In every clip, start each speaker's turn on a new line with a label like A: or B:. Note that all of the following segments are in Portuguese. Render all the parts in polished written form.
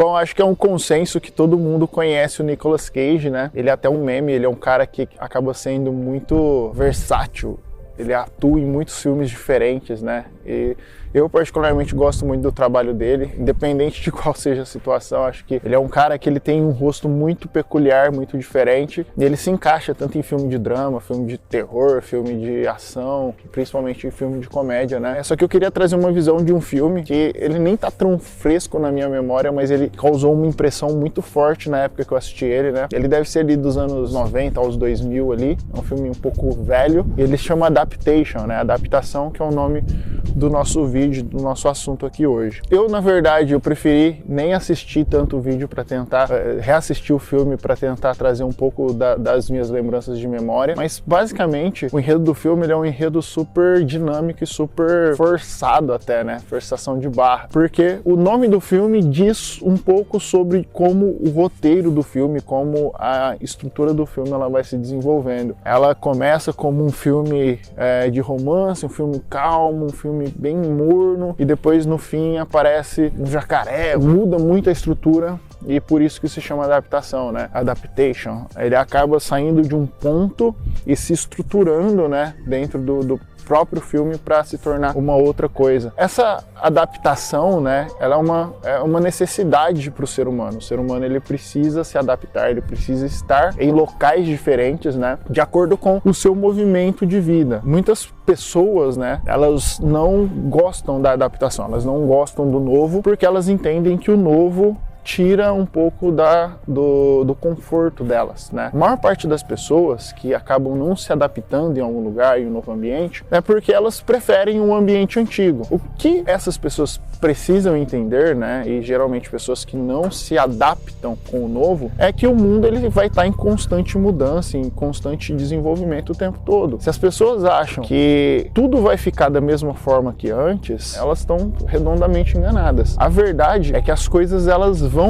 A: Bom, acho que é um consenso que todo mundo conhece o Nicolas Cage, né? Ele é até um meme, ele é um cara que acaba sendo muito versátil. Ele atua em muitos filmes diferentes, né? E eu particularmente gosto muito do trabalho dele, independente de qual seja a situação. Acho que ele é um cara que ele tem um rosto muito peculiar, muito diferente, e ele se encaixa tanto em filme de drama, filme de terror, filme de ação, principalmente em filme de comédia, né? Só que eu queria trazer uma visão de um filme que ele nem tá tão fresco na minha memória, mas ele causou uma impressão muito forte na época que eu assisti ele, né? Ele deve ser ali dos anos 90 aos 2000 ali, é um filme um pouco velho, e ele chama Adaptation, né? Adaptação, que é o nome do nosso vídeo, do nosso assunto aqui hoje. Eu, na verdade, eu preferi nem assistir tanto o vídeo para tentar reassistir o filme para tentar trazer um pouco das minhas lembranças de memória, mas basicamente o enredo do filme ele é um enredo super dinâmico e super forçado até, né? Forçação de barra, porque o nome do filme diz um pouco sobre como o roteiro do filme, como a estrutura do filme ela vai se desenvolvendo. Ela começa como um filme de romance, um filme calmo, um filme bem morno, e depois no fim aparece um jacaré, muda muito a estrutura, e por isso que se chama adaptação, né? Adaptation. Ele acaba saindo de um ponto e se estruturando, né, dentro do próprio filme para se tornar uma outra coisa. Essa adaptação, né, ela é uma necessidade para o ser humano. O ser humano ele precisa se adaptar, ele precisa estar em locais diferentes, né, de acordo com o seu movimento de vida. Muitas pessoas, né, elas não gostam da adaptação, elas não gostam do novo porque elas entendem que o novo tira um pouco do conforto delas, né? A maior parte das pessoas que acabam não se adaptando em algum lugar, em um novo ambiente, é porque elas preferem um ambiente antigo. O que essas pessoas precisam entender, né, e geralmente pessoas que não se adaptam com o novo, é que o mundo ele vai estar em constante mudança, em constante desenvolvimento o tempo todo. Se as pessoas acham que tudo vai ficar da mesma forma que antes, elas estão redondamente enganadas. A verdade é que as coisas elas vão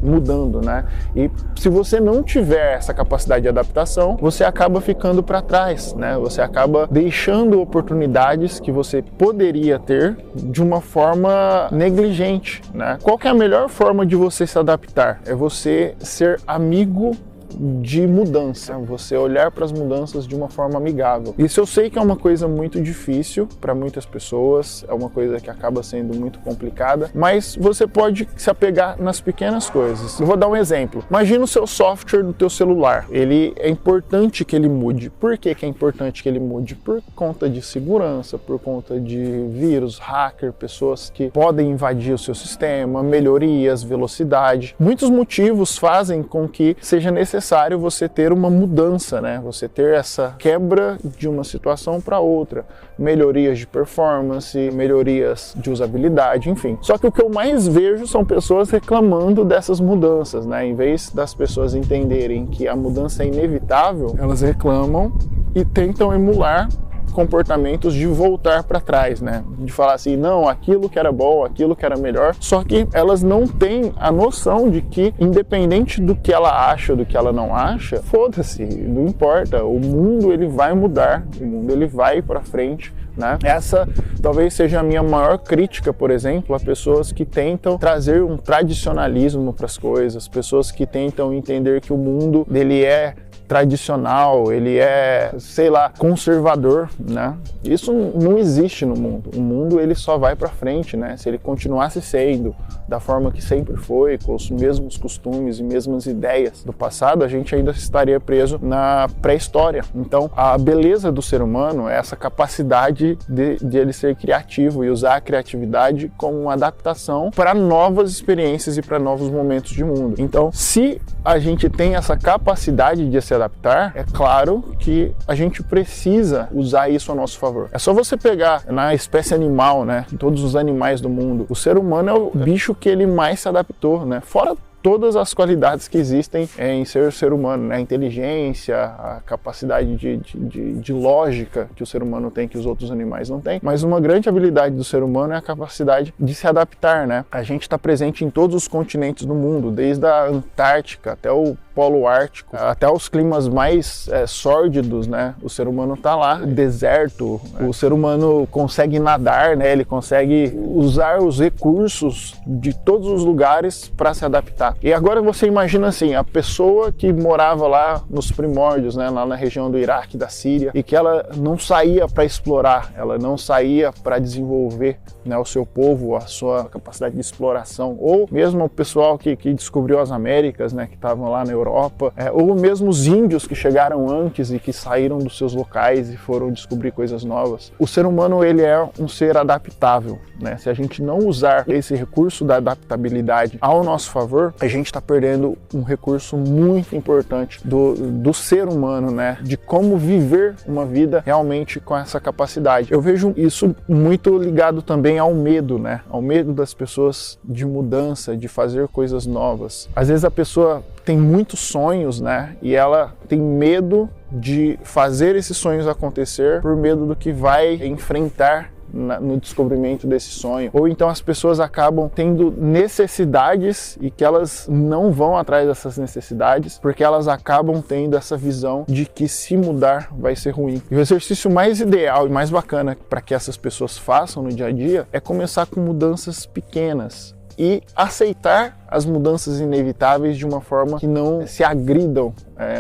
A: mudando, né? E se você não tiver essa capacidade de adaptação, você acaba ficando para trás, né? Você acaba deixando oportunidades que você poderia ter de uma forma negligente, né? Qual que é a melhor forma de você se adaptar? É você ser amigo de mudança, você olhar para as mudanças de uma forma amigável. Isso eu sei que é uma coisa muito difícil para muitas pessoas, é uma coisa que acaba sendo muito complicada, mas você pode se apegar nas pequenas coisas. Eu vou dar um exemplo. Imagina o seu software do teu celular. Ele é importante que ele mude. Por que é importante que ele mude? Por conta de segurança, por conta de vírus, hacker, pessoas que podem invadir o seu sistema, melhorias, velocidade. Muitos motivos fazem com que seja necessário você ter uma mudança, né? Você ter essa quebra de uma situação para outra, melhorias de performance, melhorias de usabilidade, enfim. Só que o que eu mais vejo são pessoas reclamando dessas mudanças, né? Em vez das pessoas entenderem que a mudança é inevitável, elas reclamam e tentam emular comportamentos de voltar para trás, né? De falar assim, não, aquilo que era bom, aquilo que era melhor, só que elas não têm a noção de que, independente do que ela acha, do que ela não acha, foda-se, não importa, o mundo ele vai mudar, o mundo ele vai para frente, né? Essa talvez seja a minha maior crítica, por exemplo, a pessoas que tentam trazer um tradicionalismo para as coisas, pessoas que tentam entender que o mundo ele é tradicional, ele é, sei lá, conservador, né? Isso não existe no mundo. O mundo ele só vai para frente, né? Se ele continuasse sendo da forma que sempre foi, com os mesmos costumes e mesmas ideias do passado, a gente ainda estaria preso na pré-história. Então, a beleza do ser humano é essa capacidade de ele ser criativo e usar a criatividade como uma adaptação para novas experiências e para novos momentos de mundo. Então, se a gente tem essa capacidade de se adaptar, é claro que a gente precisa usar isso a nosso favor. É só você pegar na espécie animal, né, todos os animais do mundo, o ser humano é o bicho que ele mais se adaptou, né, fora todas as qualidades que existem em ser humano, né? A inteligência, a capacidade de lógica que o ser humano tem, que os outros animais não têm, mas uma grande habilidade do ser humano é a capacidade de se adaptar, né? A gente está presente em todos os continentes do mundo, desde a Antártica até o Polo Ártico, até os climas mais sórdidos, né? O ser humano está lá, deserto, o ser humano consegue nadar, né? Ele consegue usar os recursos de todos os lugares para se adaptar. E agora você imagina assim, a pessoa que morava lá nos primórdios, né? Lá na região do Iraque, da Síria, e que ela não saía para explorar, ela não saía para desenvolver, né, o seu povo, a sua capacidade de exploração, ou mesmo o pessoal que descobriu as Américas, né, que estavam lá na Europa, ou mesmo os índios que chegaram antes e que saíram dos seus locais e foram descobrir coisas novas. O ser humano, ele é um ser adaptável, né? Se a gente não usar esse recurso da adaptabilidade ao nosso favor, a gente está perdendo um recurso muito importante do ser humano, né? De como viver uma vida realmente com essa capacidade. Eu vejo isso muito ligado também ao medo, né? Ao medo das pessoas de mudança, de fazer coisas novas. Às vezes a pessoa tem muitos sonhos, né? E ela tem medo de fazer esses sonhos acontecer por medo do que vai enfrentar no descobrimento desse sonho. Ou então as pessoas acabam tendo necessidades e que elas não vão atrás dessas necessidades porque elas acabam tendo essa visão de que se mudar vai ser ruim. E o exercício mais ideal e mais bacana para que essas pessoas façam no dia a dia é começar com mudanças pequenas e aceitar as mudanças inevitáveis de uma forma que não se agridam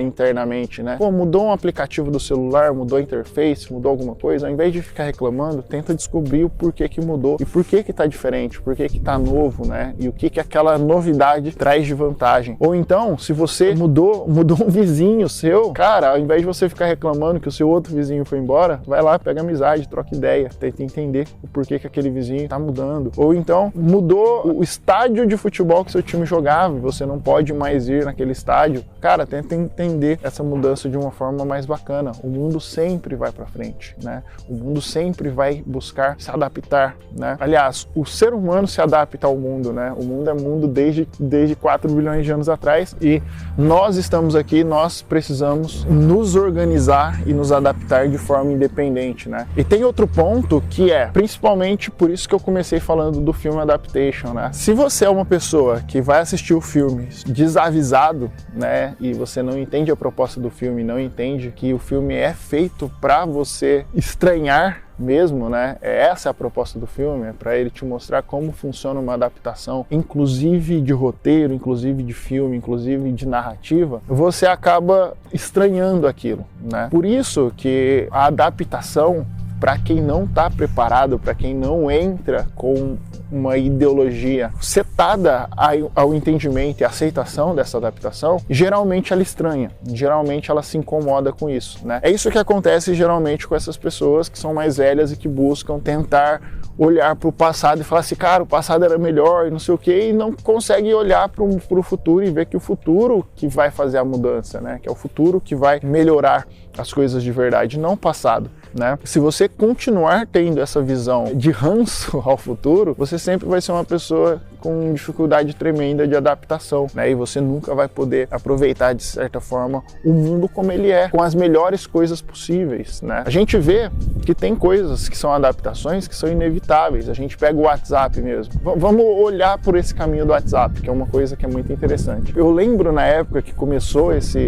A: internamente, né? Pô, mudou um aplicativo do celular, mudou a interface, mudou alguma coisa, ao invés de ficar reclamando, tenta descobrir o porquê que mudou e por que tá diferente, por que tá novo, né? E o que aquela novidade traz de vantagem. Ou então, se você mudou um vizinho seu, cara, ao invés de você ficar reclamando que o seu outro vizinho foi embora, vai lá, pega amizade, troca ideia, tenta entender o porquê que aquele vizinho tá mudando. Ou então, mudou o estádio de futebol que seu time jogava e você não pode mais ir naquele estádio. Cara, tenta entender essa mudança de uma forma mais bacana. O mundo sempre vai para frente, né? O mundo sempre vai buscar se adaptar, né? Aliás, o ser humano se adapta ao mundo, né? O mundo é mundo desde 4 bilhões de anos atrás e nós estamos aqui, nós precisamos nos organizar e nos adaptar de forma independente, né? E tem outro ponto que é, principalmente por isso que eu comecei falando do filme Adaptation, né? Se você é uma pessoa que vai assistir o filme desavisado, né, e você não entende a proposta do filme, não entende que o filme é feito para você estranhar mesmo, né? Essa é a proposta do filme, é para ele te mostrar como funciona uma adaptação, inclusive de roteiro, inclusive de filme, inclusive de narrativa, você acaba estranhando aquilo, né? Por isso que a adaptação, para quem não está preparado, para quem não entra com uma ideologia setada ao entendimento e aceitação dessa adaptação, geralmente ela estranha, geralmente ela se incomoda com isso, né? É isso que acontece geralmente com essas pessoas que são mais velhas e que buscam tentar olhar para o passado e falar assim, cara, o passado era melhor e não sei o que, e não consegue olhar para o futuro e ver que o futuro que vai fazer a mudança, né? Que é o futuro que vai melhorar as coisas de verdade, não o passado, né? Se você continuar tendo essa visão de ranço ao futuro, você sempre vai ser uma pessoa com dificuldade tremenda de adaptação, né? E você nunca vai poder aproveitar, de certa forma, o mundo como ele é, com as melhores coisas possíveis, né? A gente vê que tem coisas que são adaptações que são inevitáveis. A gente pega o WhatsApp mesmo. Vamos olhar por esse caminho do WhatsApp, que é uma coisa que é muito interessante. Eu lembro na época que começou essa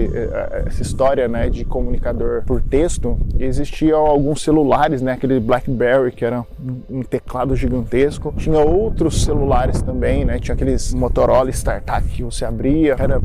A: história, né, de comunicador por texto, existiam alguns celulares, né, aquele BlackBerry, que era um teclado gigantesco. Tinha outros celulares também, né? Tinha aqueles Motorola StarTAC que você abria, era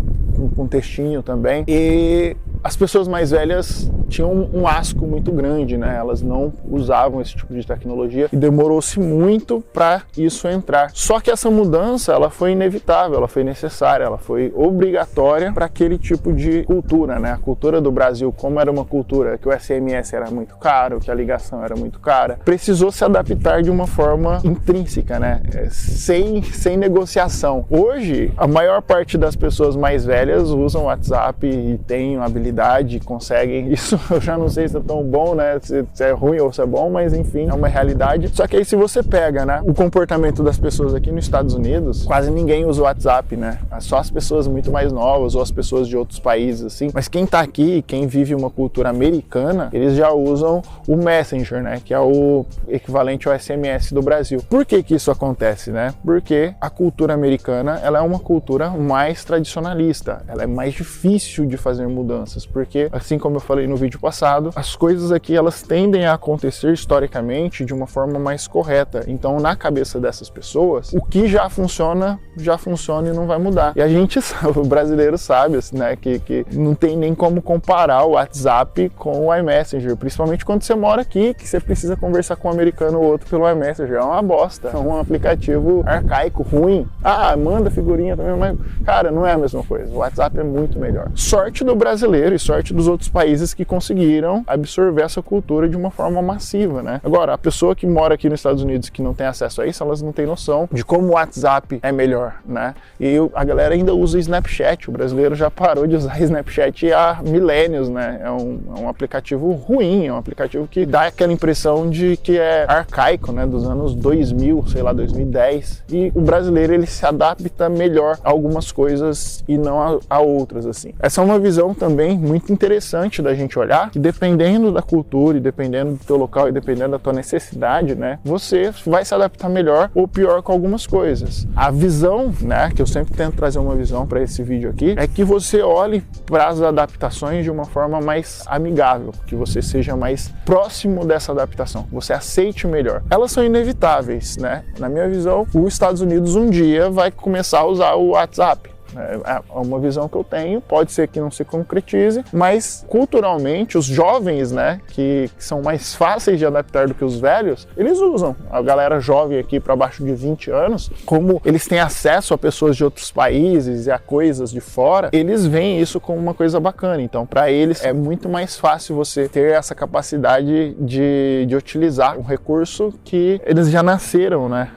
A: com textinho também. E as pessoas mais velhas tinham um asco muito grande, né? Elas não usavam esse tipo de tecnologia e demorou-se muito para isso entrar. Só que essa mudança, ela foi inevitável, ela foi necessária, ela foi obrigatória para aquele tipo de cultura, né? A cultura do Brasil, como era uma cultura que o SMS era muito caro, que a ligação era muito cara, precisou se adaptar de uma forma intrínseca, né? Sem negociação. Hoje, a maior parte das pessoas mais velhas usam o WhatsApp e têm habilidade, conseguem. Isso eu já não sei se é tão bom, né? Se é ruim ou se é bom, mas enfim, é uma realidade. Só que aí se você pega, né, o comportamento das pessoas aqui nos Estados Unidos, quase ninguém usa o WhatsApp, né? só as pessoas muito mais novas ou as pessoas de outros países, assim. Mas quem tá aqui, quem vive uma cultura americana, eles já usam o Messenger, né? Que é o equivalente ao SMS do Brasil. Por que que isso acontece, né? Porque a cultura americana, ela é uma cultura mais tradicionalista. Ela é mais difícil de fazer mudanças, porque, assim como eu falei no vídeo passado, as coisas aqui, elas tendem a acontecer historicamente de uma forma mais correta. Então, na cabeça dessas pessoas, o que já funciona e não vai mudar. E a gente sabe, o brasileiro sabe, né, que não tem nem como comparar o WhatsApp com o iMessenger, principalmente quando você mora aqui, que você precisa conversar com um americano ou outro pelo iMessenger. É uma bosta, é um aplicativo arcaico, ruim. Ah, manda figurinha também, mas, cara, não é a mesma coisa. O WhatsApp é muito melhor. Sorte do brasileiro e sorte dos outros países que conseguiram absorver essa cultura de uma forma massiva, né? Agora, a pessoa que mora aqui nos Estados Unidos que não tem acesso a isso, elas não têm noção de como o WhatsApp é melhor, né? E a galera ainda usa Snapchat. O brasileiro já parou de usar Snapchat há milênios, né? É um aplicativo ruim, é um aplicativo que dá aquela impressão de que é arcaico, né? Dos anos 2000, sei lá, 2010. E o brasileiro, ele se adapta melhor a algumas coisas e não a outras, assim. Essa é uma visão também muito interessante da gente olhar, que dependendo da cultura e dependendo do teu local e dependendo da tua necessidade, né? Você vai se adaptar melhor ou pior com algumas coisas. A visão, né? Que eu sempre tento trazer uma visão para esse vídeo aqui, é que você olhe para as adaptações de uma forma mais amigável, que você seja mais próximo dessa adaptação, que você aceite melhor. Elas são inevitáveis, né? Na minha visão, os Estados Unidos um dia vai começar a usar o WhatsApp. É uma visão que eu tenho, pode ser que não se concretize, mas culturalmente os jovens, né, que são mais fáceis de adaptar do que os velhos, eles usam. A galera jovem aqui para baixo de 20 anos, como eles têm acesso a pessoas de outros países e a coisas de fora, eles veem isso como uma coisa bacana. Então, para eles é muito mais fácil você ter essa capacidade de utilizar um recurso que eles já nasceram, né?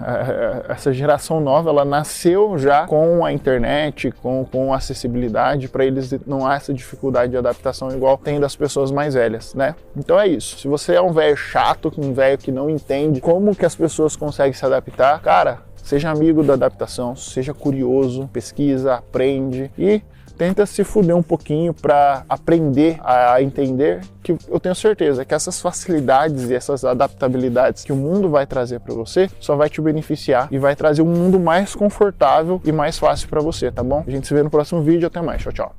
A: Essa geração nova, ela nasceu já com a internet, com acessibilidade, para eles não há essa dificuldade de adaptação igual tem das pessoas mais velhas, né? Então é isso. Se você é um velho chato, um velho que não entende como que as pessoas conseguem se adaptar, cara, seja amigo da adaptação, seja curioso, pesquisa, aprende e tenta se fuder um pouquinho para aprender a entender, que eu tenho certeza que essas facilidades e essas adaptabilidades que o mundo vai trazer para você só vai te beneficiar e vai trazer um mundo mais confortável e mais fácil para você, tá bom? A gente se vê no próximo vídeo, até mais, tchau, tchau.